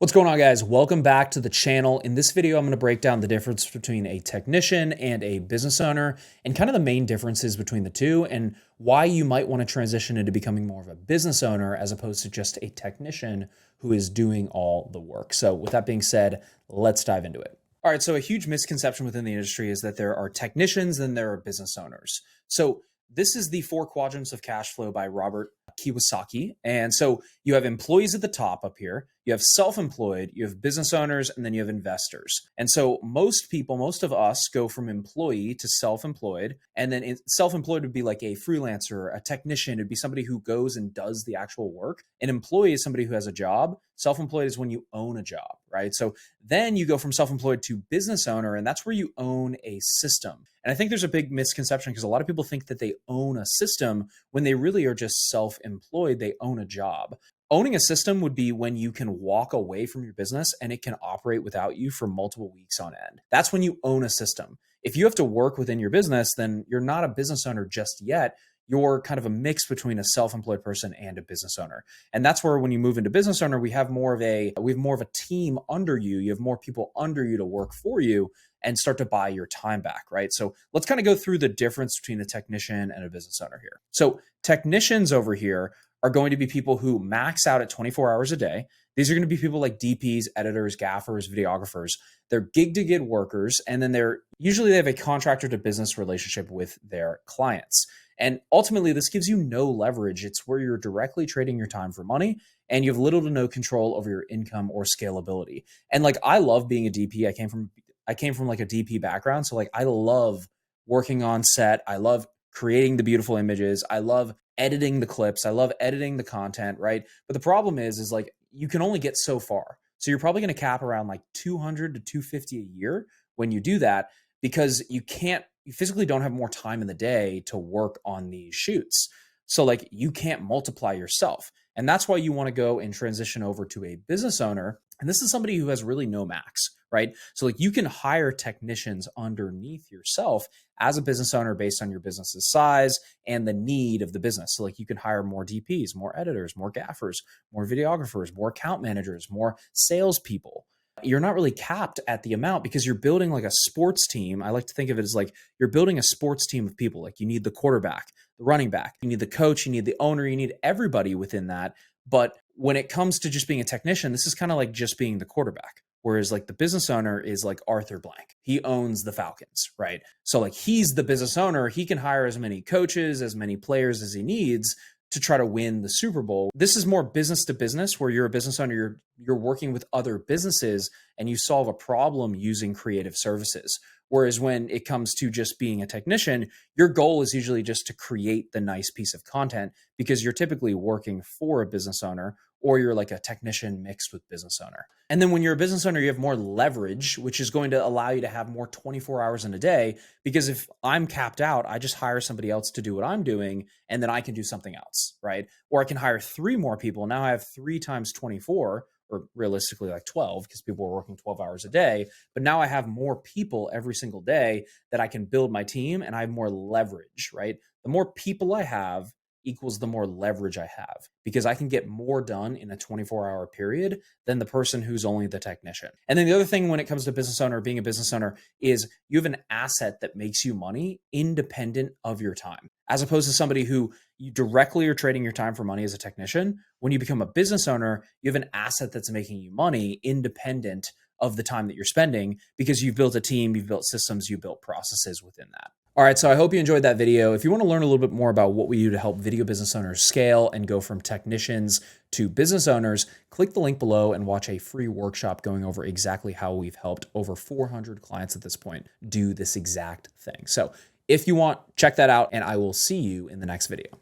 What's going on, guys? Welcome back to the channel. In this video, I'm going to break down the difference between a technician and a business owner and kind of the main differences between the two and why you might want to transition into becoming more of a business owner as opposed to just a technician who is doing all the work. So with that being said, let's dive into it. All right, so a huge misconception within the industry is that there are technicians and there are business owners. So this is the 4 quadrants of cash flow by Robert Kiyosaki. And so you have employees at the top up here, you have self-employed, you have business owners, and then you have investors. And so most people, most of us go from employee to self-employed. And then self-employed would be like a freelancer, a technician. It'd be somebody who goes and does the actual work. An employee is somebody who has a job. Self-employed is when you own a job, right? So then you go from self-employed to business owner, and that's where you own a system. And I think there's a big misconception because a lot of people think that they own a system when they really are just self-employed. They own a job. Owning a system would be when you can walk away from your business and it can operate without you for multiple weeks on end. That's when you own a system. If you have to work within your business, then you're not a business owner just yet. You're kind of a mix between a self-employed person and a business owner. And that's where when you move into business owner, we have more of a team under you. You have more people under you to work for you and start to buy your time back, right? So let's kind of go through the difference between a technician and a business owner here. So technicians over here are going to be people who max out at 24 hours a day. These are going to be people like DPs, editors, gaffers, videographers. They're gig-to-gig workers, and then they have a contractor to business relationship with their clients. And ultimately, this gives you no leverage. It's where you're directly trading your time for money, and you have little to no control over your income or scalability. And like, I love being a DP. I came from like a DP background, so like I love working on set. I love creating the beautiful images. I love editing the clips. I love editing the content, right? But the problem is like you can only get so far. So you're probably going to cap around like 200 to 250 a year when you do that, because you physically don't have more time in the day to work on these shoots. So like you can't multiply yourself. And that's why you want to go and transition over to a business owner. And this is somebody who has really no max, right? So like you can hire technicians underneath yourself as a business owner based on your business's size and the need of the business. So like you can hire more DPs, more editors, more gaffers, more videographers, more account managers, more salespeople. You're not really capped at the amount because you're building like a sports team. I like to think of it as like you're building a sports team of people. Like you need the quarterback, the running back, you need the coach, you need the owner, you need everybody within that. But when it comes to just being a technician, this is kind of like just being the quarterback. Whereas like the business owner is like Arthur Blank. He owns the Falcons, right? So like he's the business owner. He can hire as many coaches, as many players as he needs to try to win the Super Bowl. This is more business to business, where you're a business owner, you're working with other businesses and you solve a problem using creative services. Whereas when it comes to just being a technician, your goal is usually just to create the nice piece of content because you're typically working for a business owner, or you're like a technician mixed with business owner. And then when you're a business owner, you have more leverage, which is going to allow you to have more 24 hours in a day. Because if I'm capped out, I just hire somebody else to do what I'm doing, and then I can do something else, right? Or I can hire 3 more people. Now I have 3 times 24, or realistically like 12, because people are working 12 hours a day. But now I have more people every single day that I can build my team, and I have more leverage, right? The more people I have equals the more leverage I have, because I can get more done in a 24-hour period than the person who's only the technician. And then the other thing when it comes to business owner, being a business owner, is you have an asset that makes you money independent of your time, as opposed to somebody who you directly are trading your time for money as a technician. When you become a business owner, you have an asset that's making you money independent of the time that you're spending, because you've built a team, you've built systems, you've built processes within that. All right, so I hope you enjoyed that video. If you want to learn a little bit more about what we do to help video business owners scale and go from technicians to business owners, click the link below and watch a free workshop going over exactly how we've helped over 400 clients at this point do this exact thing. So if you want, check that out, and I will see you in the next video.